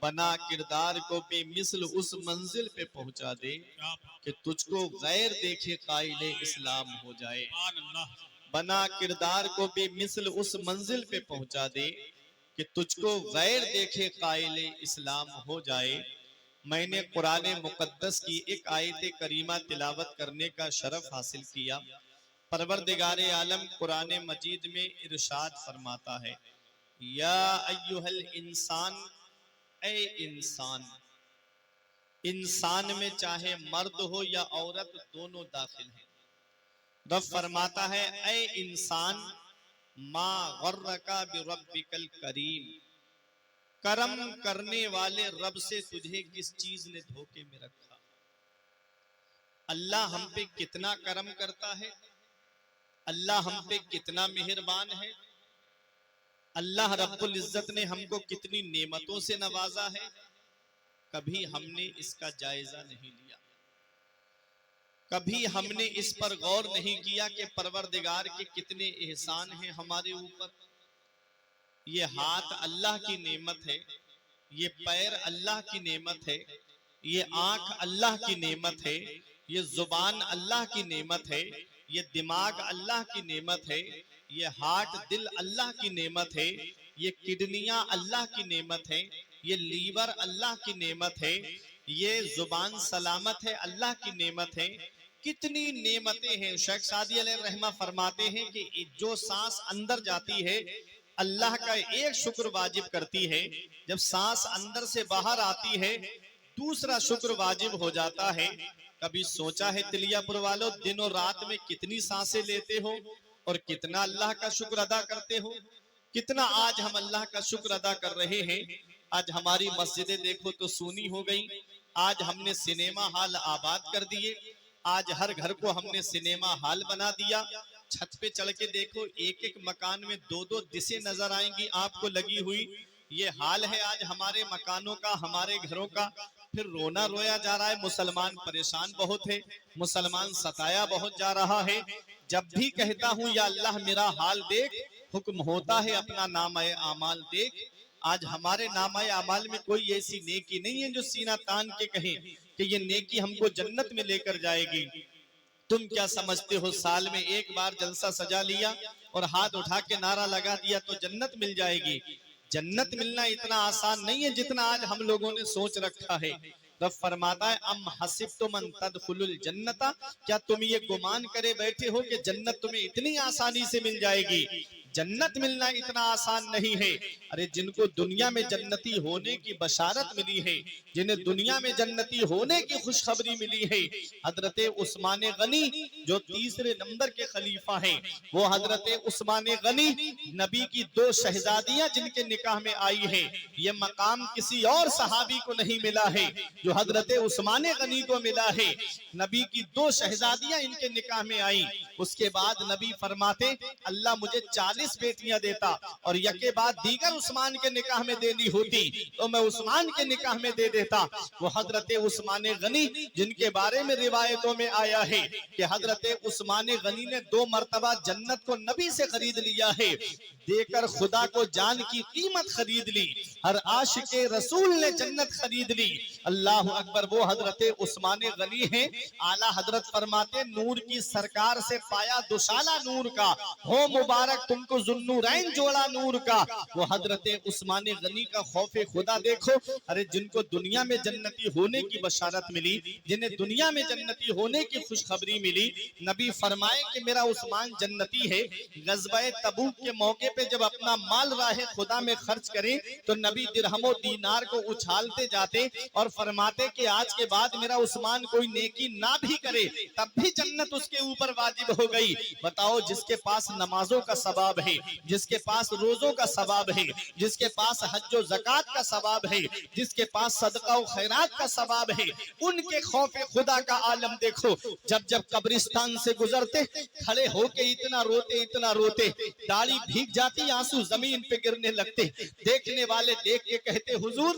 बना किरदार को बेमिसल उस मंजिल पे पहुंचा दे कि तुझको गैर देखे कायले इस्लाम हो जाए। बना किरदार को बेमिसल उस मंजिल पे पहुंचा दे कि तुझको गैर देखे कायले इस्लाम हो जाए। मैंने कुरान मुकद्दस की एक आयत करीमा तिलावत करने का शरफ हासिल किया। परवरदिगार आलम कुरान मजीद में इरशाद फरमाता है, या अय्युहल इंसान, ए इंसान। इंसान में चाहे मर्द हो या औरत दोनों दाखिल हैं। रब फरमाता है, ए इंसान, मा गर्रका बिरब्बिकल करीम, करम करने वाले रब से तुझे किस चीज ने धोखे में रखा। अल्लाह हम पे कितना करम करता है, अल्लाह हम पे कितना मेहरबान है, अल्लाह रब्बुल इज्जत ने हमको कितनी नेमतों से नवाजा है। कभी हमने इसका जायजा नहीं लिया, कभी हमने इस पर गौर नहीं किया कि परवरदिगार के कितने एहसान हैं हमारे ऊपर। ये हाथ अल्लाह की नेमत है, ये पैर अल्लाह की नेमत है, ये आंख अल्लाह की नेमत है, ये जुबान अल्लाह की नेमत है, ये दिमाग अल्लाह की नेमत है, ये हार्ट दिल अल्लाह की नेमत है, ये किडनियां अल्लाह की नेमत है, ये लीवर अल्लाह की नेमत है, ये जुबान सलामत है, अल्लाह की नेमत है। कितनी नेमतें हैं। शेख सादी अलैहि रहमा फरमाते हैं कि जो सांस अंदर जाती है अल्लाह का एक शुक्र वाजिब करती है, जब सांस अंदर से बाहर आती है दूसरा शुक्र वाजिब हो जाता है। कभी सोचा है तिलियापुर वालों, दिनों रात में कितनी सांसें लेते हो और कितना अल्लाह का शुक्र अदा करते हो? कितना आज हम अल्लाह का शुक्र अदा कर रहे हैं। आज हमारी मस्जिदें देखो तो सूनी हो गई। आज हमने सिनेमा हॉल आबाद कर दिए। आज हर घर को हमने सिनेमा हॉल बना दिया। छत पे चढ़ के देखो, एक एक मकान में दो दो डिशें नजर आएंगी आपको लगी हुई। ये हाल है आज हमारे मकानों का, हमारे घरों का। फिर रोना रोया जा रहा है। मुसलमान परेशान बहुत है, मुसलमान सताया बहुत जा रहा है। जब भी कहता हूं या अल्लाह मेरा हाल देख, हुक्म होता है अपना नामाए आमाल देख। आज हमारे नामाए आमाल में कोई ऐसी नेकी नहीं है जो सीना तान के कहे कि ये नेकी हमको जन्नत में लेकर जाएगी। तुम क्या समझते हो, साल में एक बार जलसा सजा लिया और हाथ उठा के नारा लगा दिया तो जन्नत मिल जाएगी? जन्नत मिलना इतना आसान नहीं है जितना आज हम लोगों ने सोच रखा है। रब फरमाता है, अम हसिबतुम अन तदखुलुल जन्नता, क्या तुम ये गुमान करे बैठे हो कि जन्नत तुम्हें इतनी आसानी से मिल जाएगी? जन्नत मिलना इतना आसान नहीं है। अरे जिनको दुनिया में जन्नती होने की बशारत मिली है, जिन्हें दुनिया में जन्नती होने की खुशखबरी मिली है, हजरत उस्मान गनी जो तीसरे नंबर के खलीफा हैं, वो हजरत उस्मान गनी नबी की दो शहजादियां जिनके निकाह में आई है, ये मकाम किसी और सहाबी को नहीं मिला है जो हजरत उस्मान गनी को मिला है। नबी की दो शहजादियां इनके निकाह में आई। उसके बाद नबी फरमाते, अल्लाह मुझे 40 बेटियां देता और यके बाद दीगर उस्मान के निकाह में देनी होती तो मैं उस्मान के निकाह में दे देता। वो हजरत उस्मान गनी जिनके बारे में रिवायतों में आया है कि हजरत उस्मान गनी ने 2 मरतबा जन्नत को नबी से खरीद लिया है, देकर खुदा को जान की कीमत खरीद ली। हर आशिके रसूल ने जन्नत खरीद ली। अल्लाह अकबर। वो हजरत उस्मान गनी है। आला हजरत फरमाते, नूर की सरकार से पाया दुशाला नूर का, हो मुबारक तुमको जुन्नूरैन जोड़ा नूर का। वो हजरत उस्मान गनी का खौफे खुदा देखो। अरे जिनको दुनिया में जन्नती होने की बशारत मिली, जिन्हें दुनिया में जन्नती होने की खुशखबरी मिली, नबी फरमाए कि मेरा उस्मान जन्नती है। गज़वाए तबूक के मौके पे जब अपना माल राहे खुदा में खर्च करें तो नबी दिरहमो दीनार को उछालते जाते और फरमाते कि आज के बाद मेरा उस्मान कोई नेकी ना भी करे तब भी जन्नत उसके ऊपर वाजिब हो गई। बताओ, जिसके पास नमाजों का सवाब है, जिसके पास रोजों का सवाब है, जिसके पास हज्जो ज़कात का सवाब है, जिसके पास सदका और खैरात का सवाब है, उनके खौफे खुदा का आलम देखो। जब जब कब्रिस्तान से गुजरते खड़े होके इतना रोते, दाढ़ी भीग जाती, आंसू जमीन पे गिरने लगते। देखने वाले देख के कहते, हुजूर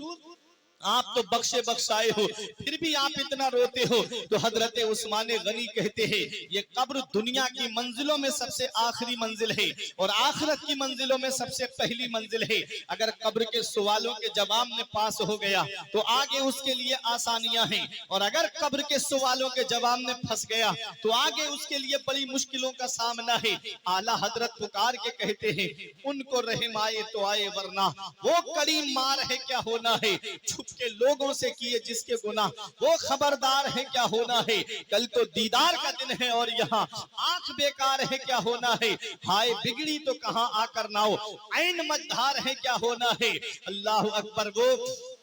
आप तो बख्शे बख्शाए हो, फिर भी आप इतना रोते हो। तो हजरत उस्मान गनी कहते हैं ये कब्र दुनिया की मंजिलों में सबसे आखिरी मंजिल है और आखिरत की मंजिलों में सबसे पहली मंजिल है। अगर कब्र के सवालों के जवाब में पास हो गया तो आगे उसके लिए आसानियां हैं, और अगर कब्र के सवालों के जवाब में फंस गया तो आगे उसके लिए बड़ी मुश्किलों का सामना है। आला हजरत पुकार के कहते हैं उनको रहम आए तो आए, वरना वो कड़ी मार है क्या होना है। छुप के लोगों से किए जिसके गुनाह, वो खबरदार है क्या होना है। कल तो दीदार का दिन है और यहाँ आंख बेकार है क्या होना है। हाय बिगड़ी तो कहाँ आकर नाओ, ऐन मझधार है क्या होना है। अल्लाह अकबर। वो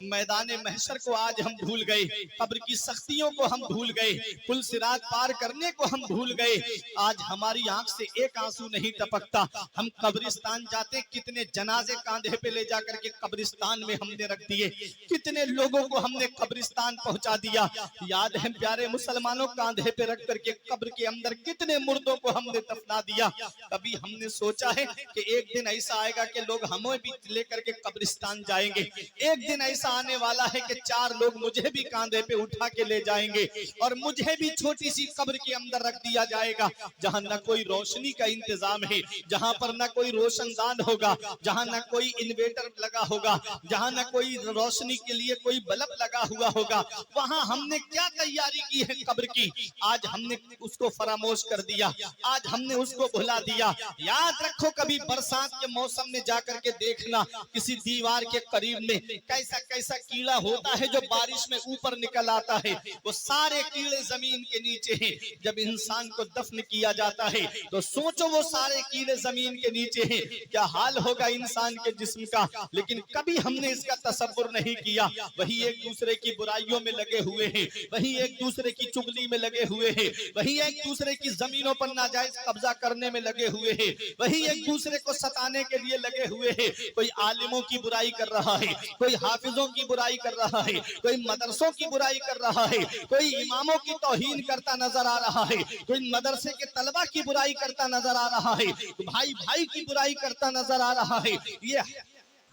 मैदान महशर को आज हम भूल गए, कब्र की सख्तियों को हम भूल गए, पुल सिरात पार करने को हम भूल गए। आज हमारी आंख से एक आंसू नहीं टपकता। हम कब्रिस्तान जाते, कितने जनाजे कांधे पे ले जाकर के कब्रिस्तान में हमने रख दिए, कितने लोगों को हमने कब्रिस्तान पहुंचा दिया। याद है प्यारे मुसलमानों, कांधे पे रख करके कब्र के अंदर कितने मुर्दों को हमने दफना दिया। कभी हमने सोचा है कि एक दिन ऐसा आएगा कि लोग हमें भी लेकर के कब्रिस्तान जाएंगे। एक दिन ऐसा आने वाला है कि चार लोग मुझे भी कांधे पे उठा के ले जाएंगे और मुझे भी छोटी सी कब्र के अंदर रख दिया जाएगा, जहां न कोई रोशनी का इंतजाम है, जहां पर न कोई रोशनदान होगा, जहां न कोई इन्वेटर लगा होगा, जहां न कोई रोशनी के लिए कोई बल्ब लगा हुआ होगा। वहां हमने क्या तैयारी की है कब्र की, आज हमने उसको फरामोश कर दिया, आज हमने उसको भुला दिया। याद रखो कभी बरसात के मौसम में जाकर के देखना, किसी दीवार के करीब में कैसा कैसा कीड़ा होता है जो बारिश में ऊपर निकल आता है। वो सारे कीड़े जमीन के नीचे हैं। जब इंसान को दफन किया जाता है तो सोचो वो सारे कीड़े जमीन के नीचे हैं, क्या हाल होगा इंसान के जिस्म का। लेकिन कभी हमने इसका तसव्वुर नहीं किया। वही एक दूसरे की बुराइयों में लगे हुए हैं, वही एक दूसरे की चुगली में लगे हुए हैं, वही एक दूसरे की जमीनों पर नाजायज कब्जा करने में लगे हुए हैं, वही एक दूसरे को सताने के लिए लगे हुए हैं। कोई आलिमों की बुराई कर रहा है, कोई हाफिजों की बुराई कर रहा है, कोई मदरसों की बुराई कर रहा है, कोई इमामों की तौहीन करता नजर आ रहा है, कोई मदरसे के तलबा की बुराई करता नजर आ रहा है, भाई भाई की बुराई करता नजर आ रहा है। ये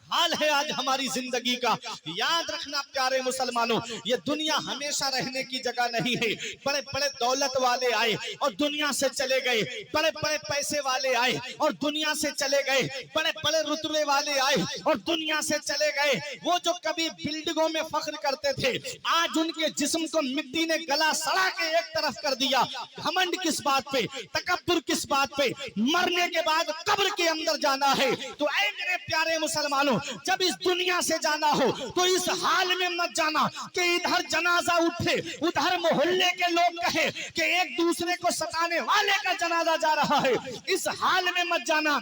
हाल है आज हमारी जिंदगी का। याद रखना प्यारे मुसलमानों, ये दुनिया हमेशा रहने की जगह नहीं है। बड़े बड़े दौलत वाले आए और दुनिया से चले गए, बड़े बड़े पैसे वाले आए और दुनिया से चले गए, बड़े बड़े रुतबे वाले आए और दुनिया से चले गए। वो जो कभी बिल्डिंगों में फख्र करते थे, आज उनके जिस्म को मिट्टी ने गला सड़ा के एक तरफ कर दिया। घमंड किस बात पे, तकब्बुर किस बात पे। मरने के बाद कब्र के अंदर जाना है। तो ऐ मेरे प्यारे मुसलमानों, जब इस दुनिया से जाना हो तो इस हाल में मत जाना कि इधर जनाजा उठे, उधर मोहल्ले के लोग कहे कि एक दूसरे को सताने वाले का जनाजा जा रहा है। इस हाल में मत जाना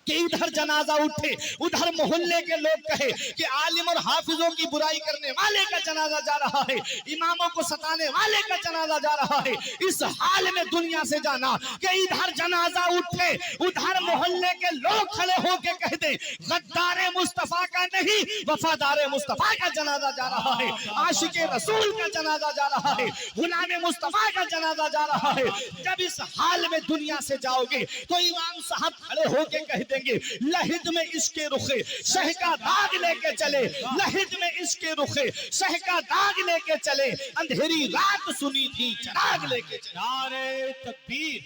कि इधर जनाजा उठे, उधर मोहल्ले के लोग कहे कि आलिम और हाफिजों की बुराई करने वाले का जनाजा जा रहा है, इमामों को सताने वाले का जनाजा जा रहा है। इस हाल में दुनिया से जाना कि इधर जनाजा उठे, उधर मोहल्ले के लोग खड़े होके कह दे गद्दारे मुस्तफा का नहीं, वफादारे मुस्तफा का जनाजा जा रहा है, आशिके रसूल का जनाजा जा रहा है, गुलामे मुस्तफा का जनाजा जा रहा है। जब इस हाल में दुनिया से जाओगे तो इमाम साहब खड़े होके कह देंगे लहिद में इसके रुखे शह का दाग लेके चले, लहिद में इसके रुखे शह का दाग लेके चले, अंधेरी रात सुनी थी चिराग लेके चले। नारे तकबीर,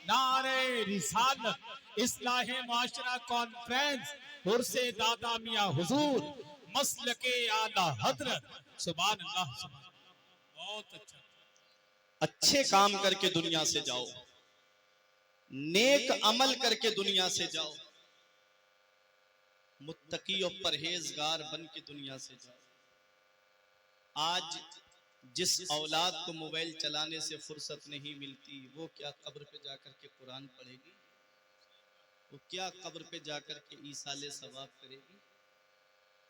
नारे रिसालत, इस्लाहे माशरा कॉन्फ्रेंस, हुर्से दादा मियां हुजूर, मसलके आला हजरत, सुभान अल्लाह। बहुत अच्छा। अच्छे काम करके दुनिया से जाओ, नेक अमल करके दुनिया से जाओ, मुत्तकी और परहेजगार बन के दुनिया से जाओ। आज जिस औलाद को मोबाइल चलाने से फुर्सत नहीं मिलती, वो क्या कब्र पे जाकर के कुरान पढ़ेगी? वो क्या कब्र पे जाकर के ईसाले सवाब करेगी?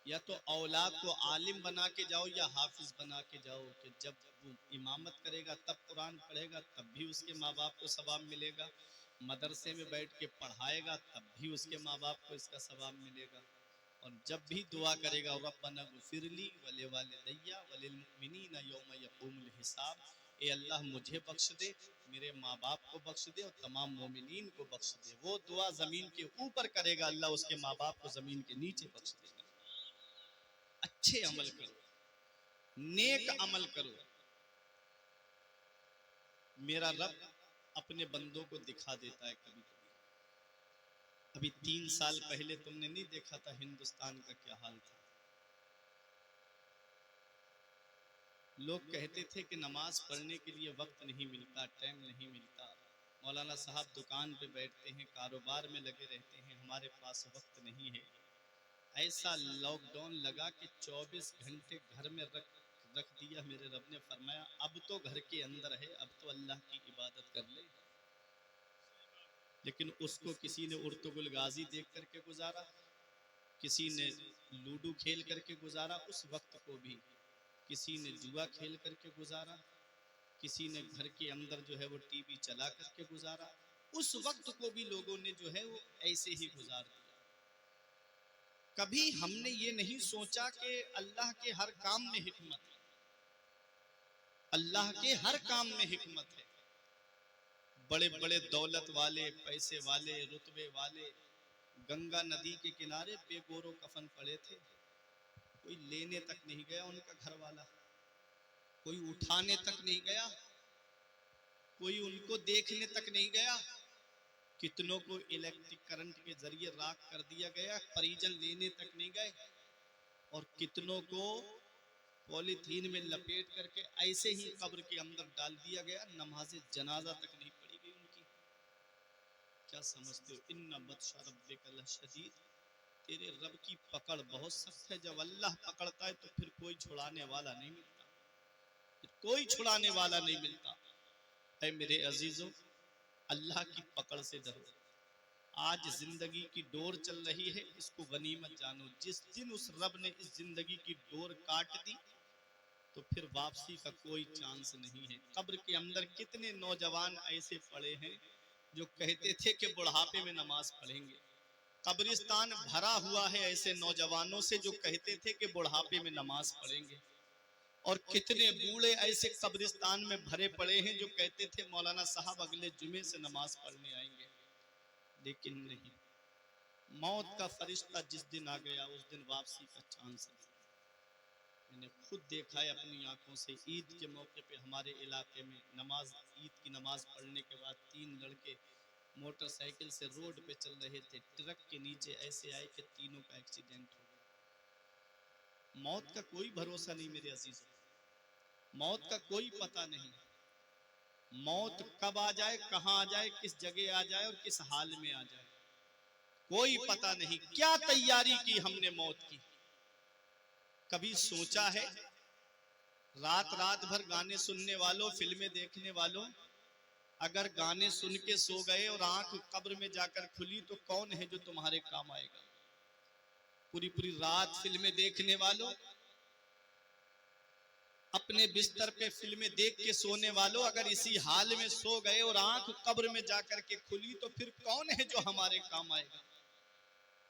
या तो औलाद को आलिम बना के जाओ या हाफिज बना के जाओ कि जब वो इमामत करेगा तब कुरान पढ़ेगा, तब भी उसके माँ बाप को सवाब मिलेगा। मदरसे में बैठ के पढ़ाएगा तब भी उसके माँ बाप को इसका सवाब मिलेगा। और जब भी दुआ करेगा रब्बना ग़ुफ़िरली वले वालिदैया वलिल मुमिनीना यौम यक़ूमुल हिसाब, ए अल्लाह मुझे बख्श दे, मेरे माँ बाप को बख्श दे और तमाम मोमिनीन को बख्श दे। वो दुआ जमीन के ऊपर करेगा, अल्लाह उसके माँ बाप को जमीन के नीचे बख्श देगा। अच्छे अमल करो, नेक अमल करो। मेरा रब अपने बंदों को दिखा देता है कभी कभी। अभी 3 साल पहले तुमने नहीं देखा था हिंदुस्तान का क्या हाल था। लोग कहते थे कि नमाज पढ़ने के लिए वक्त नहीं मिलता, टाइम नहीं मिलता। मौलाना साहब दुकान पे बैठते हैं, कारोबार में लगे रहते हैं, हमारे पास वक्त नहीं है। ऐसा लॉकडाउन लगा कि 24 घंटे घर में रख दिया। मेरे रब ने फरमाया अब तो घर के अंदर है, अब तो अल्लाह की इबादत कर ले। लेकिन उसको किसी ने उर्तुगुल गाजी देख करके गुजारा, किसी ने लूडो खेल करके गुजारा उस वक्त को भी, किसी ने जुआ खेल करके गुजारा, किसी ने घर के अंदर जो है वो टीवी चला करके गुजारा। उस वक्त को भी लोगों ने जो है वो ऐसे ही गुजार दिया। कभी हमने ये नहीं सोचा कि अल्लाह के हर काम में हिकमत है, अल्लाह के हर काम में हिकमत है। बड़े बड़े दौलत वाले, पैसे वाले, रुतबे वाले गंगा नदी के किनारे बेगोरो कफन पड़े थे। कोई लेने तक नहीं गया उनका घर वाला, कोई उठाने तक नहीं गया, कोई उनको देखने तक नहीं गया। कितनों को इलेक्ट्रिक करंट के जरिए राख कर दिया गया, परिजन लेने तक नहीं गए। और कितनों को पॉलीथीन में लपेट करके ऐसे ही कब्र के अंदर डाल दिया गया, नमाज जनाजा तक नहीं पढ़ी गई उनकी। क्या समझते हो? इन्ना बत्शा रब्बिका लशदीद, तेरे रब की पकड़ बहुत सख्त है। जब अल्लाह पकड़ता है तो फिर कोई छुड़ाने वाला नहीं मिलता, फिर कोई छुड़ाने वाला नहीं मिलता। ऐ मेरे अजीजों, अल्लाह की पकड़ से डरो। आज जिंदगी की डोर चल रही है, इसको गनीमत जानो। जिस दिन उस रब ने इस जिंदगी की डोर काट दी तो फिर वापसी का कोई चांस नहीं है। कब्र के अंदर कितने नौजवान ऐसे पड़े हैं जो कहते थे कि बुढ़ापे में नमाज पढ़ेंगे। कब्रिस्तान भरा हुआ है ऐसे नौजवानों से जो कहते थे कि बुढ़ापे में नमाज पढ़ेंगे। और कितने बूढ़े ऐसे कब्रिस्तान में भरे पड़े हैं जो कहते थे मौलाना साहब अगले जुमे से नमाज पढ़ने आएंगे। लेकिन नहीं, मौत का फरिश्ता जिस दिन आ गया उस दिन वापसी का चांस नहीं। मैंने खुद देखा है अपनी आंखों से। ईद के मौके पे हमारे इलाके में ईद की नमाज पढ़ने के बाद 3 लड़के मोटरसाइकिल से रोड पे चल रहे थे, ट्रक के नीचे ऐसे आए कि तीनों का एक्सीडेंट हो गया। मौत का कोई भरोसा नहीं मेरे अजीजों, मौत का कोई पता नहीं। मौत कब आ जाए, कहां आ जाए, किस जगह आ जाए और किस हाल में आ जाए, कोई पता नहीं। क्या तैयारी की हमने मौत की? कभी सोचा है? रात रात भर गाने सुनने वालों, फिल्में देखने वालों, अगर गाने सुन के सो गए और आंख कब्र में जाकर खुली तो कौन है जो तुम्हारे काम आएगा? पूरी पूरी रात फिल्में देखने वालों, अपने बिस्तर पे फिल्में देख के सोने वालों, अगर इसी हाल में सो गए और आंख कब्र में जाकर के खुली तो फिर कौन है जो हमारे काम आएगा?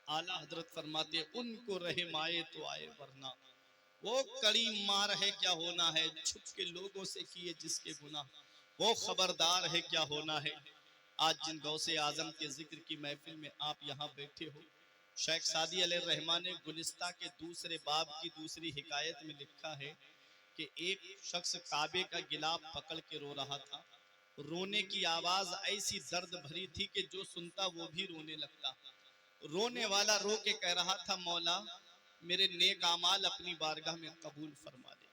आला हजरत फरमाते, उनको रहे माए तो आए, वरना वो कड़ी मार है क्या होना है, छुप के लोगों से किए जिसके गुनाह, वो खबरदार है क्या होना है। आज जिन गौसे आजम के जिक्र की महफिल में आप यहाँ बैठे हो, शेख सादी अलैहिर्रहमान ने गुलिस्ता के दूसरे बाब की दूसरी हिकायत में लिखा है कि एक शख्स काबे का गिलाफ पकड़ के रो रहा था। रोने की आवाज ऐसी दर्द भरी थी कि जो सुनता वो भी रोने लगता। रोने वाला रो के कह रहा था, मौला मेरे नेक आमाल अपनी बारगाह में कबूल फरमा ले,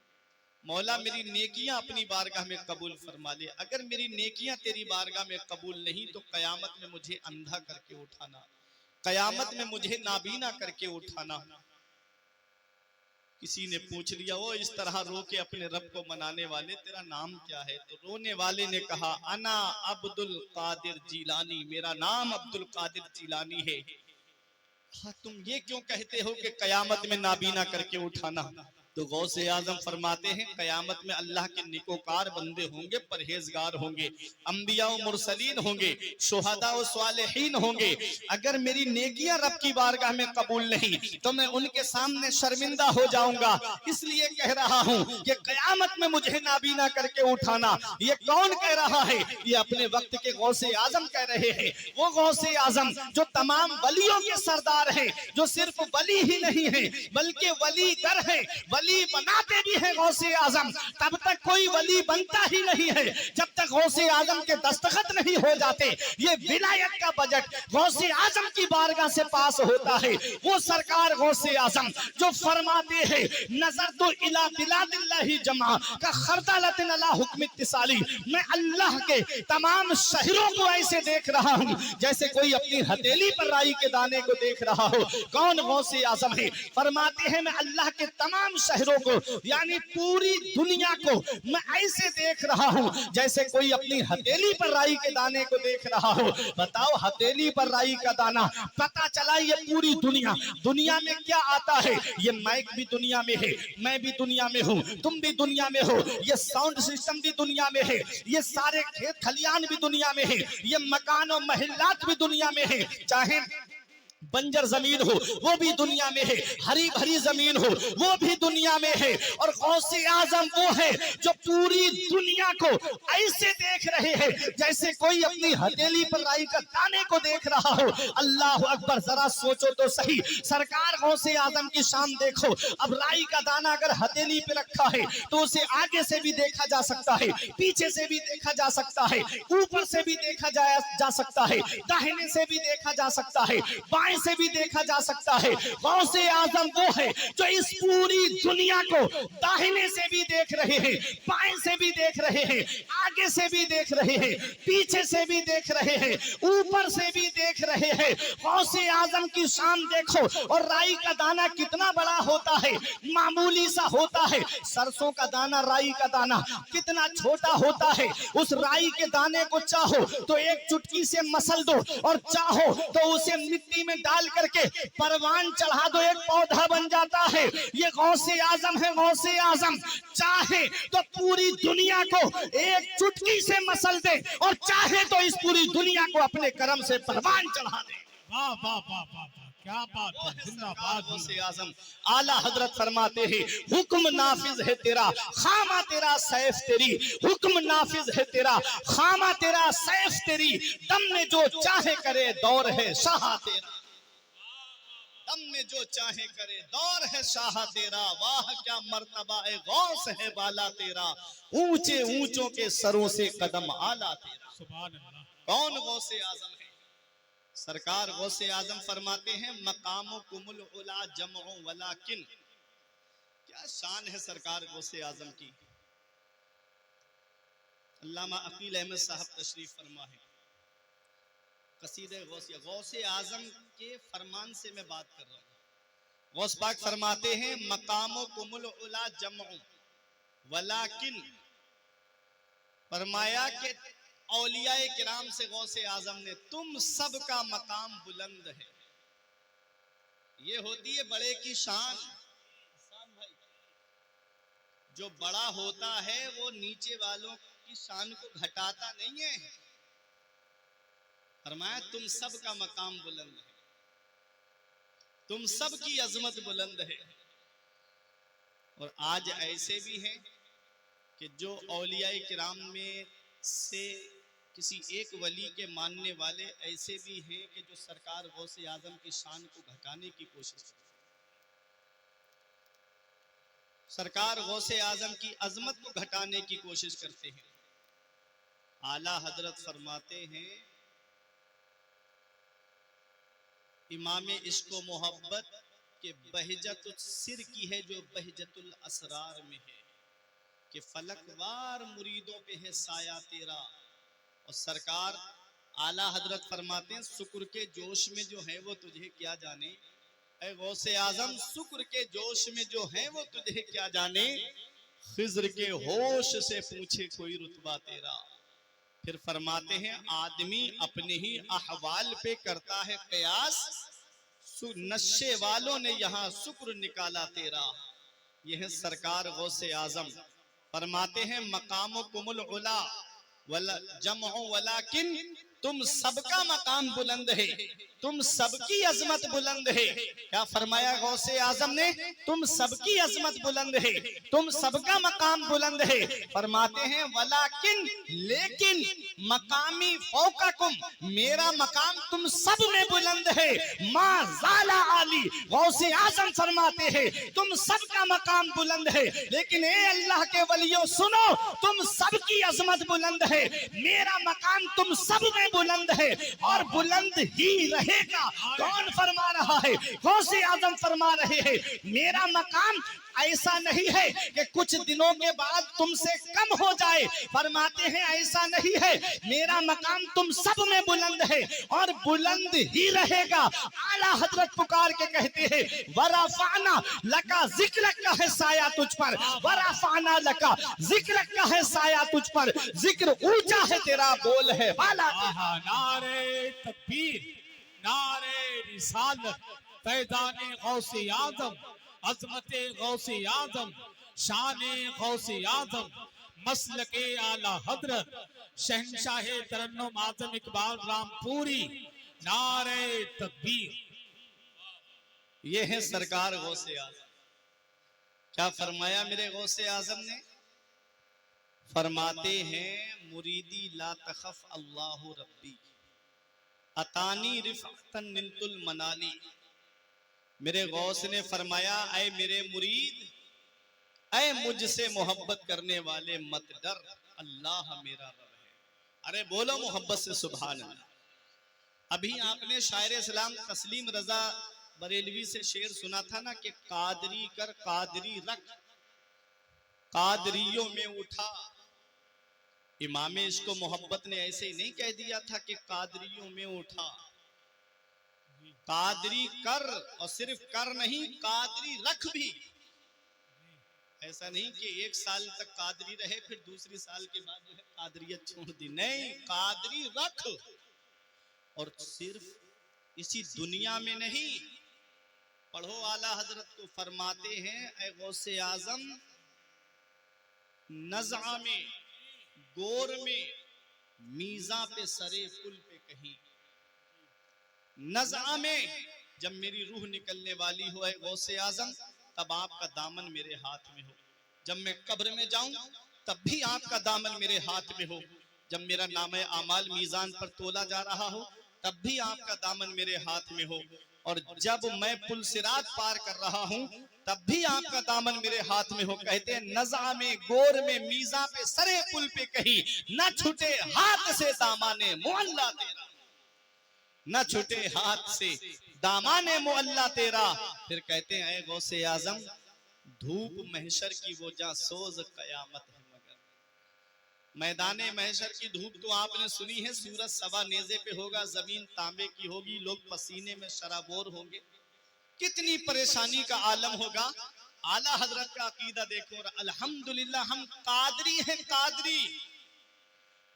मौला मेरी नेकियां अपनी बारगाह में कबूल फरमा ले। अगर मेरी नेकियां तेरी बारगाह में कबूल नहीं तो कयामत में मुझे अंधा करके उठाना, कयामत में मुझे नाबीना करके उठाना। किसी ने पूछ लिया, वो इस तरह रो के अपने रब को मनाने वाले, तेरा नाम क्या है? तो रोने वाले ने कहा, अना अब्दुल कादिर जीलानी, मेरा नाम अब्दुल कादिर जीलानी है। हाँ, तुम ये क्यों कहते हो कि कयामत में नाबीना करके उठाना? तो गौसे आजम फरमाते हैं, कयामत में अल्लाह के निकोकार बंदे होंगे, परहेजगार होंगे, अंबिया और मुरसलीन होंगे, शुहदा और स्वालिहीन होंगे। अगर मेरी नेकियां रब की बारगाह में कबूल नहीं तो मैं उनके सामने शर्मिंदा हो जाऊंगा। इसलिए कह रहा हूं कि कयामत में मुझे नाबीना करके उठाना। ये कौन कह रहा है? ये अपने वक्त के गौसे आजम कह रहे हैं। वो गौसे आजम जो तमाम वलियों के सरदार हैं, जो सिर्फ वली ही नहीं है बल्कि वली गर है, वली वली बनाते भी हैं गौसे आजम, तब तक कोई वली बनता ही नहीं है जब तक गौसे आजम के दस्तखत नहीं हो जाते। ये विलायत का बजट गौसे आजम की बारगाह से पास होता है। वो सरकार गौसे आजम जो फरमाते हैं नजर तो इला बिलादिल्लाहि जमा का खरदालतिन अला हुक्म इत्तिसाली, मैं अल्लाह के तमाम शहरों को ऐसे देख रहा हूँ जैसे कोई अपनी हथेली पर राई के दाने को देख रहा हो। कौन गौसे आजम है? फरमाते हैं मैं अल्लाह के तमाम शहरों को यानी पूरी दुनिया को मैं ऐसे देख रहा हूँ जैसे कोई अपनी हथेली पर राई के दाने को देख रहा हो। बताओ, हथेली पर राई का दाना, पता चला ये पूरी दुनिया। दुनिया में क्या आता है? ये माइक भी दुनिया में है, मैं भी दुनिया में हूँ, तुम भी दुनिया में हो, ये साउंड सिस्टम भी दुनिया में है, ये सारे खेत खलियान भी दुनिया में है, ये मकान और महिलात भी दुनिया में है, चाहे बंजर जमीन हो वो भी दुनिया में है, हरी भरी जमीन हो वो भी दुनिया में है। और गौसे आजम वो है जो पूरी दुनिया को ऐसे देख रहे हैं जैसे कोई अपनी हथेली पर राई का दाने को देख रहा हो। अल्लाह अकबर, जरा सोचो तो सही, सरकार गौसे आजम की शान देखो। अब राई का दाना अगर हथेली पे रखा है तो उसे आगे से भी देखा जा सकता है, पीछे से भी देखा जा सकता है, ऊपर से भी देखा जा सकता है, दाहिने से भी देखा जा सकता है, से भी देखा जा सकता है। गौसे आजम वो है जो इस पूरी दुनिया को दाहिने से भी देख रहे हैं, बाएं से भी देख रहे हैं, आगे से भी देख रहे हैं, पीछे से भी देख रहे हैं, ऊपर से भी देख रहे हैं। गौसे आजम की शान देखो। और राई का दाना कितना बड़ा होता है, मामूली सा होता है। सरसों का दाना, राई का दाना कितना छोटा होता है। उस राई के दाने को चाहो तो एक चुटकी से मसल दो और चाहो तो उसे मिट्टी में डाल करके परवान चढ़ा दो, एक पौधा बन जाता है। ये गौसे आजम है। गौसे आजम चाहे तो पूरी दुनिया को एक चुटकी से मसल दे और चाहे तो इस पूरी दुनिया को अपने करम से परवान चढ़ा दे। वाह वाह वाह वाह, क्या बात है, जिंदाबाद। गौसे आजम आला हजरत फरमाते हैं हुक्म नाफिज है तेरा, खामा तेरा सैफ तेरी। हुक्म नाफिज है तेरा, खामा तेरा सैफ तेरी। दम में जो चाहे करे दौर है शाह तेरा। दम में जो चाहे करे दौर है शाह तेरा। वाह क्या मर्तबा है, गौस है बाला तेरा। ऊंचे ऊंचों के सरों से कदम आला तेरा। सुभान अल्लाह। कौन गौसे आजम है? सरकार गौसे आजम फरमाते हैं मकामो कुमुल उला जमओ वलाकिन। क्या शान है सरकार गौसे आजम की। अल्लामा अकील अहमद साहब तशरीफ फरमा है, कसीदे गौसिया, गौसे आजम के फरमान से मैं बात कर रहा हूँ। गौस पाक फरमाते हैं मकामो कुमुल उला जमओ वलाकिन, फरमाया कि औलियाए किराम से गौसे आजम ने तुम सबका मकाम बुलंद है। ये होती है बड़े की शान। जो बड़ा होता है वो नीचे वालों की शान को घटाता नहीं है। फरमाया तुम सबका मकाम बुलंद है, तुम सबकी अजमत बुलंद है। और आज ऐसे भी हैं कि जो औलियाए किराम में से किसी एक वली के मानने वाले ऐसे भी हैं कि जो सरकार गौसे आजम की शान को घटाने की कोशिश करते हैं, सरकार गौसे आजम की अजमत को घटाने की कोशिश करते हैं। आला हजरत फरमाते हैं इमाम इश्क मोहब्बत के बहजतुल सिर की है जो बहजतुल असरार में है, कि फलकवार मुरीदों पे है साया तेरा। और सरकार आला हजरत फरमाते हैं शुक्र के जोश में जो है वो तुझे क्या जाने। ऐ गौसे आजम शुक्र के जोश में जो है वो तुझे क्या जाने। खिज्र के होश से पूछे कोई रुतबा तेरा। फिर फरमाते हैं आदमी अपने ही अहवाल पे करता है कयास, नशे वालों ने यहाँ शुक्र निकाला तेरा। यह है सरकार गौसे आजम। फरमाते हैं मकामो कुमुल उला वला जमओ वलाकिन, तुम सबका मकाम बुलंद है, तुम सबकी अजमत बुलंद है। क्या फरमाया गौसे आजम ने? तुम सबकी अजमत बुलंद है, तुम सबका मकाम बुलंद है। फरमाते हैं वलाकिन, लेकिन मकामी फौकाकुम, मेरा मकाम तुम सब में बुलंद है। माँ ज़ाला आली, गौसे आजम फरमाते हैं तुम सबका मकाम बुलंद है, लेकिन ए अल्लाह के वलियों सुनो, तुम सबकी अजमत बुलंद है, मेरा मकाम तुम सब में बुलंद है और बुलंद ही रहेगा। कौन फरमा रहा है? गौसे आजम फरमा रहे हैं मेरा मकाम ऐसा नहीं है कि कुछ दिनों के बाद तुमसे कम हो जाए। फरमाते हैं ऐसा नहीं है, मेरा मकाम तुम सब में बुलंद है और बुलंद ही रहेगा। आला हजरत पुकार के कहते हैं वरफाना लका जिक्र का है साया तुझ पर, वरफाना लका जिक्र का है साया तुझ पर, जिक्र ऊंचा है तेरा बोल है वाला। आहा, नारे तकबीर, नारे रिसालत, फैज़ाने गौसे आजम, अज़मते गौसे आजम, शाने गौसे आजम, मसलके आला हजरत, शहंशाहे तरन्नुम आजम इकबाल रामपुरी, नारे तकबीर। ये है सरकार गौसे आजम। क्या फरमाया मेरे गौसे आजम ने? फरमाते हैं मुरीदी ला तखफ अल्लाहु रब्बी अतानी रिफ़अतन निलतुल मनाली। मेरे गौस ने फरमाया ऐ मेरे मुरीद, ऐ मुझसे मोहब्बत करने वाले मत डर, अल्लाह मेरा रब है। अरे बोलो मोहब्बत से सुभान अल्लाह। अभी आपने शायर इस्लाम तस्लीम रजा बरेलवी से शेर सुना था ना कि कादरी कर कादरी रख, कादरियों में उठा। इमाम इसको मोहब्बत ने ऐसे ही नहीं कह दिया था कि कादरियों में उठा। कादरी कर, और सिर्फ कर नहीं, कादरी रख भी। ऐसा नहीं कि एक साल तक कादरी रहे फिर दूसरी साल के बाद जो है कादरियत छोड़ दी, नहीं, कादरी रख। और सिर्फ इसी दुनिया में नहीं, पढ़ो आला हजरत को। फरमाते हैं ऐ गौसे आजम, नज़ा में, गोर में, मीज़ा पे, सरे पुल पे कहीं, नज़ा में जब मेरी रूह निकलने वाली हो ऐ गौसे आजम, तब आपका दामन मेरे हाथ में हो। जब मैं कब्र में जाऊं तब भी आपका दामन मेरे हाथ में हो। जब मेरा नामे आमाल मीज़ान पर तोला जा रहा हो तब भी आपका दामन मेरे हाथ में हो। और जब मैं पुल सिरात पार कर रहा हूं तब भी आपका दामन मेरे हाथ में हो। कहते हैं नज़ा में, गोर में, मीज़ा पे, सरे पुल पे कहीं, न छूटे हाथ से दामाने मुअल्ला तेरा, न छूटे हाथ से दामाने मुअल्ला तेरा। फिर कहते हैं ऐ गौसे आजम, धूप महशर की वो जासोज कयामत है, मगर मैदाने महशर की धूप तो आपने सुनी है, सूरज सवा नेजे पे होगा, जमीन तांबे की होगी, लोग पसीने में शराबोर होंगे, कितनी परेशानी का आलम होगा। आला हजरत का अकीदा देखो। और अल्हम्दुलिल्लाह हम कादरी हैं, कादरी।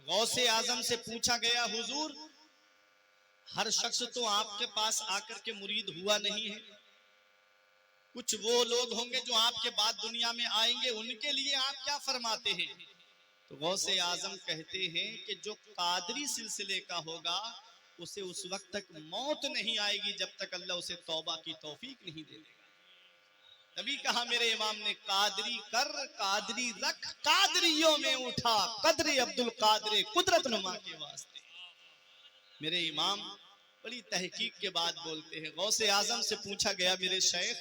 गौसे आजम से पूछा गया हुजूर, हर शख्स तो आपके पास आकर के मुरीद हुआ नहीं है, कुछ वो लोग होंगे जो आपके बाद दुनिया में आएंगे, उनके लिए आप क्या फरमाते हैं? तो गौसे आजम कहते हैं कि जो कादरी सिलसिले का होगा उसे उस वक्त तक मौत नहीं आएगी जब तक अल्लाह उसे तौबा की तौफीक नहीं दे देगा। तभी कहा मेरे इमाम ने कादरी कर कादरी रख, कादरियों में उठा, कदरे अब्दुल कादरे कुदरत नुमा के वास्ते। मेरे इमाम बड़ी तहकीक के बाद बोलते हैं। गौसे आजम से पूछा गया मेरे शेख,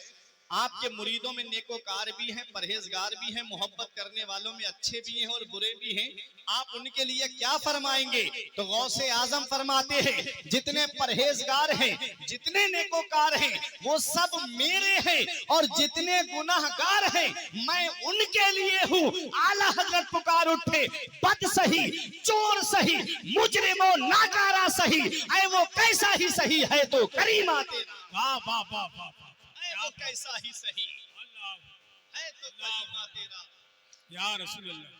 आपके मुरीदों में नेकोकार भी हैं, परहेजगार भी हैं, मोहब्बत करने वालों में अच्छे भी हैं और बुरे भी हैं, आप उनके लिए क्या फरमाएंगे? तो गौसे आजम फरमाते हैं जितने परहेजगार हैं, जितने नेकोकार हैं, वो सब मेरे हैं, और जितने गुनाहगार हैं मैं उनके लिए हूँ। आला हजरत पुकार उठे, बद सही, चोर सही, मुजरिमो नाकारा सही, ऐ वो कैसा ही सही है तो करीमा तेरा। वाह वाह वाह वाह वाह, वो कैसा ही सही है तो करीमा तेरा। या रसूल अल्लाह,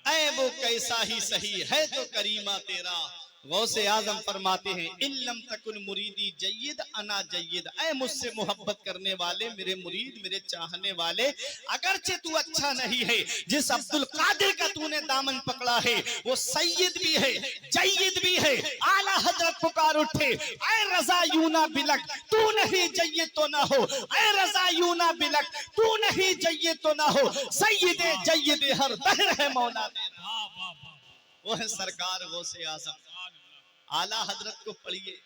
ऐ वो कैसा ही सही है तो करीमा तेरा। गौसे आजम फरमाते हैं इल्लम तकुन मुरीदी जय्यद अना जय्यद, ऐ मुझसे मोहब्बत करने वाले मेरे मुरीद मेरे चाहने वाले, अगरचे तू अच्छा नहीं है, जिस अब्दुल कादिर का तूने दामन पकड़ा है वो सैयद भी है जय्यद भी है। आला हजरत पुकार उठे, ऐ रजा यूना बिलक तू नहीं जय्यद तो ना हो, ऐ रजा यूना बिलक तू नहीं जय्यद तो ना हो, सैयद जय्यद हर दहर है मौला तेरा। वाह वाह वाह, वो है सरकार गौसे आजम। आला हजरत को पढ़िए,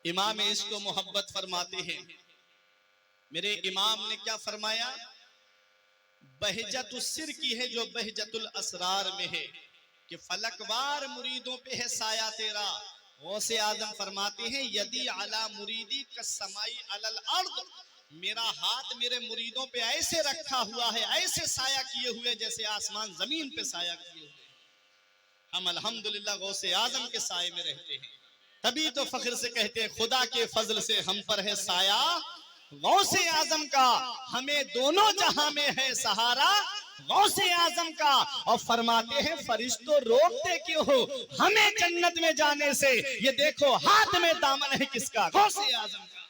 इमाम इसको मोहब्बत फरमाते हैं। मेरे इमाम ने क्या फरमाया, बहजतुल सिर की है जो बहजतुल असरार में है, कि फलकवार मुरीदों पे है साया तेरा। गौसे आजम फरमाते हैं यदि अला मुरीदी कसमाई अलल अर्द, मेरा हाथ मेरे मुरीदों पे ऐसे रखा हुआ है, ऐसे साया किए हुए जैसे आसमान जमीन पे साया किए हुए। हम अल्हम्दुलिल्लाह गौसे आजम के साए में रहते हैं, तभी तो फख्र से कहते हैं खुदा के फजल से हम पर है साया गौसे आजम का, हमें दोनों जहां में है सहारा गौसे आजम का। और फरमाते हैं फरिश्तों रोकते क्यों हो हमें जन्नत में जाने से, ये देखो हाथ में दामन है किसका, गौसे आजम का।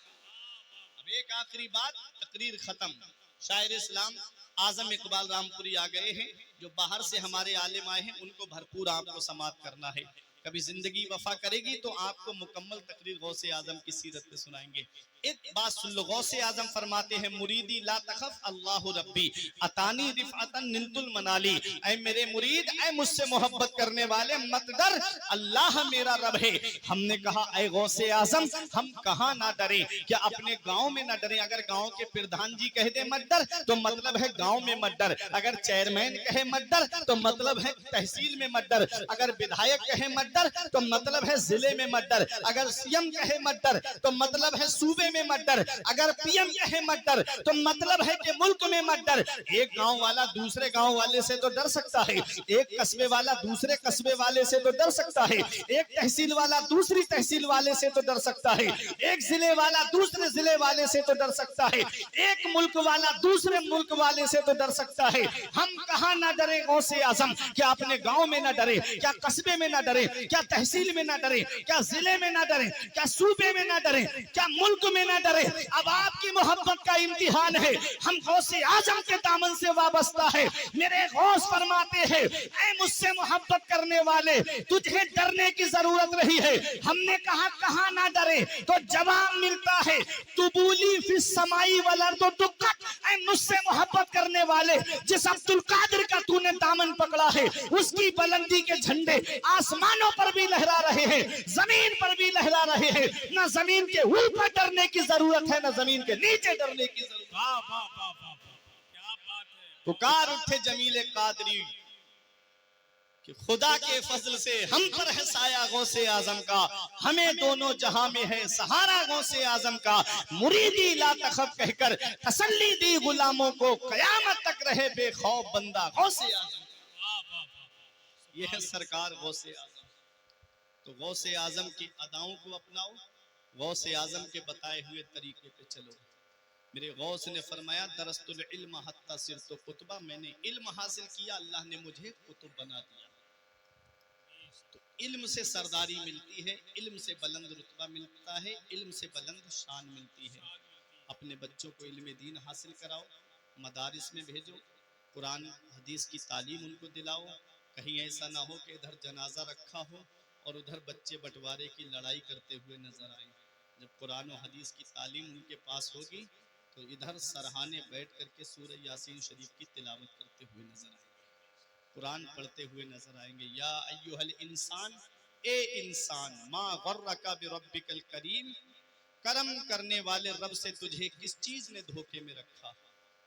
अब एक आखिरी बात, तकरीर खत्म। शायर इस्लाम आजम इकबाल रामपुरी आ गए हैं, जो बाहर से हमारे आलिम आए हैं, उनको भरपूर आपको समाअत करना है। कभी जिंदगी वफा करेगी तो आपको मुकम्मल तकरीर गौसे आजम की सीरत पे सुनाएंगे। एक बात सुन लो, गौसे आजम फरमाते हैं मुरीदी ला तखफ अल्लाहु रब्बी अतानी रिफअतन निलतुल मनाली, ऐ मेरे मुरीद ऐ मुझसे मोहब्बत करने वाले मत डर, अल्लाह मेरा रब है। हमने कहा ऐ गौसे आजम हम कहाँ ना डरे, क्या अपने गांव में ना डरे? अगर गांव के प्रधान जी कह दे मत डर तो मतलब है गांव में मत डर, अगर चेयरमैन कहे मत डर तो मतलब है तहसील में मत डर, अगर विधायक कहे मत डर तो मतलब है जिले में मत डर, अगर सीएम कहे मत डर तो मतलब है सूबे में मत डर, अगर पीएम कहे मत डर तो मतलब है कि मुल्क में मत डर। एक गांव वाला दूसरे गांव वाले से तो डर सकता है, एक कस्बे वाला दूसरे कस्बे वाले से तो डर सकता है, एक तहसील वाला दूसरी तहसील वाले से तो डर सकता है, एक जिले वाला दूसरे जिले वाले से तो डर सकता है, एक मुल्क वाला दूसरे मुल्क वाले से तो डर सकता है। हम कहाँ ना डरे गौसे आजम, क्या अपने गांव में ना डरे, क्या कस्बे में ना डरे, क्या तहसील में ना डरे, क्या जिले में ना डरे, क्या सूबे में ना डरे, क्या मुल्क में ना डरे। अब आपकी मोहब्बत का इम्तिहान है, हम गौसे आजम के दामन से वाबस्ता है। मेरे गौस फरमाते हैं ऐ मुझसे मोहब्बत करने वाले तुझे डरने की जरूरत नहीं है। हमने कहा कहाँ ना डरे, तो जवाब मिलता है तुबूली फिस समाई वाला तो दुक्कत, ऐ मुझसे मोहब्बत करने वाले जिस अब्दुल कादिर का तूने दामन पकड़ा है उसकी बुलंदी के झंडे आसमानों पर भी लहरा रहे हैं, जमीन पर भी लहरा रहे हैं। ना जमीन के ऊपर डरने की जरूरत है, ना जमीन के नीचे डरने की जरूरत। वाह वाह वाह वाह, क्या बात है। पुकार उठे जमील कादरी कि खुदा के फजल से हम पर है साया गौसे आजम का, हमें दोनों जहां में है सहारा गौसे आजम का। मुरीदी ला तखफ कहकर तसल्ली दी गुलामों को, कयामत तक रहे बेखौफ बंदा गौसे आजम। वाह वाह वाह, यह है सरकार गौसे आजम। तो गौसे आजम की अदाओं को अपनाओ, गौसे आजम के बताए हुए तरीके पे चलो। मेरे गौस ने फरमाया दरस्तुल इल्म हत्ता सिरतु कुतबा, मैंने इल्म हासिल किया अल्लाह ने मुझे कुतुब बना दिया। तो इल्म से सरदारी मिलती है, इल्म से बुलंद रुतबा मिलता है, इल्म से बुलंद शान मिलती है। अपने बच्चों को इल्म दीन हासिल कराओ, मदारिस में भेजो, कुरान हदीस की तालीम उनको दिलाओ। कहीं ऐसा ना हो कि इधर जनाजा रखा हो और उधर बच्चे बंटवारे की लड़ाई करते हुए नजर आए। जब कुरान और हदीस की तालीम उनके पास होगी तो इधर सरहाने बैठ करके सूरह यासीन शरीफ की तिलावत करते हुए नजर आएंगे, कुरान पढ़ते हुए नजर आएंगे। या अय्युहल इंसान, ए इंसान, मा गर्रका बिरब्बिकल करीम, करम करने वाले रब से तुझे किस चीज ने धोखे में रखा।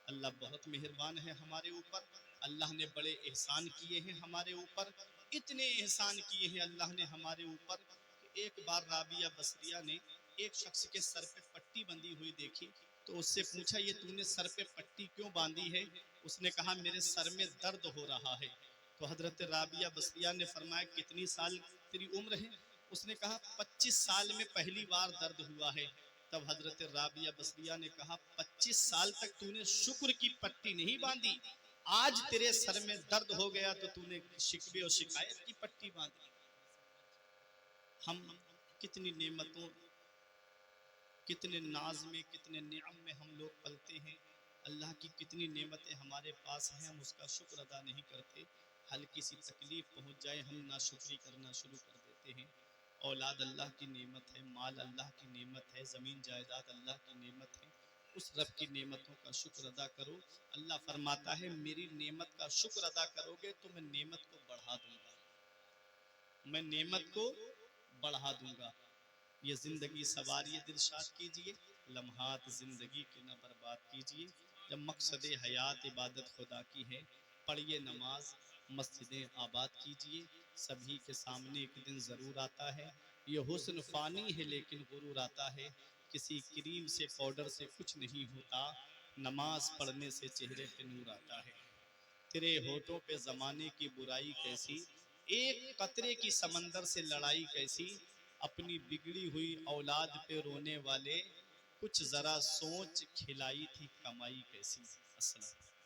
अल्लाह बहुत मेहरबान है हमारे ऊपर, अल्लाह ने बड़े एहसान किए हैं हमारे ऊपर, इतने एहसान किए हैं अल्लाह ने हमारे ऊपर कि एक बार राबिया बसरिया ने एक शख्स के सर पे पट्टी बंधी हुई देखी तो उससे पूछा ये तूने सर पे पट्टी क्यों बांधी है? उसने कहा मेरे सर में दर्द हो रहा है। तो हजरत राबिया बसरिया ने फरमाया कितनी साल तेरी उम्र है? उसने कहा 25 साल में पहली बार दर्द हुआ है। तब हजरत राबिया बसरिया ने कहा 25 साल तक तूने शुक्र की पट्टी नहीं बांधी, आज तेरे सर में दर्द हो गया तो तूने शिकवे और शिकायत की पट्टी बांधी। हम कितनी नेमतों, कितने नाज में, कितने नियम में हम लोग पलते हैं। अल्लाह की कितनी नेमतें हमारे पास हैं, हम उसका शुक्र अदा नहीं करते। हल्की सी तकलीफ पहुंच जाए हम नाशुक्री करना शुरू कर देते हैं। औलाद अल्लाह की नेमत है, माल अल्लाह की नेमत है, ज़मीन जायदाद अल्लाह की नेमत है। उस रब की नेमतों का शुक्र अदा करो। अल्लाह फरमाता है मेरी नेमत का शुक्र अदा करोगे तो मैं नेमत को बढ़ा दूंगा, मैं नेमत को बढ़ा दूंगा। ये ज़िंदगी सवारी दिलशाद कीजिए, लम्हात ज़िंदगी के न बर्बाद कीजिए। जब मकसद हयात इबादत खुदा की है, पढ़िए नमाज, मस्जिदें आबाद कीजिए। सभी के सामने एक दिन ज़रूर आता है। ये हुस्न फ़ानी है लेकिन गुरूर आता है। किसी क्रीम से पाउडर से कुछ नहीं होता, नमाज पढ़ने से चेहरे पे नूर आता है। तेरे होठों पे ज़माने की बुराई कैसी, एक कतरे की समंदर से लड़ाई कैसी। अपनी बिगड़ी हुई औलाद पे रोने वाले, कुछ ज़रा सोच खिलाई थी कमाई कैसी। अस्सलाम।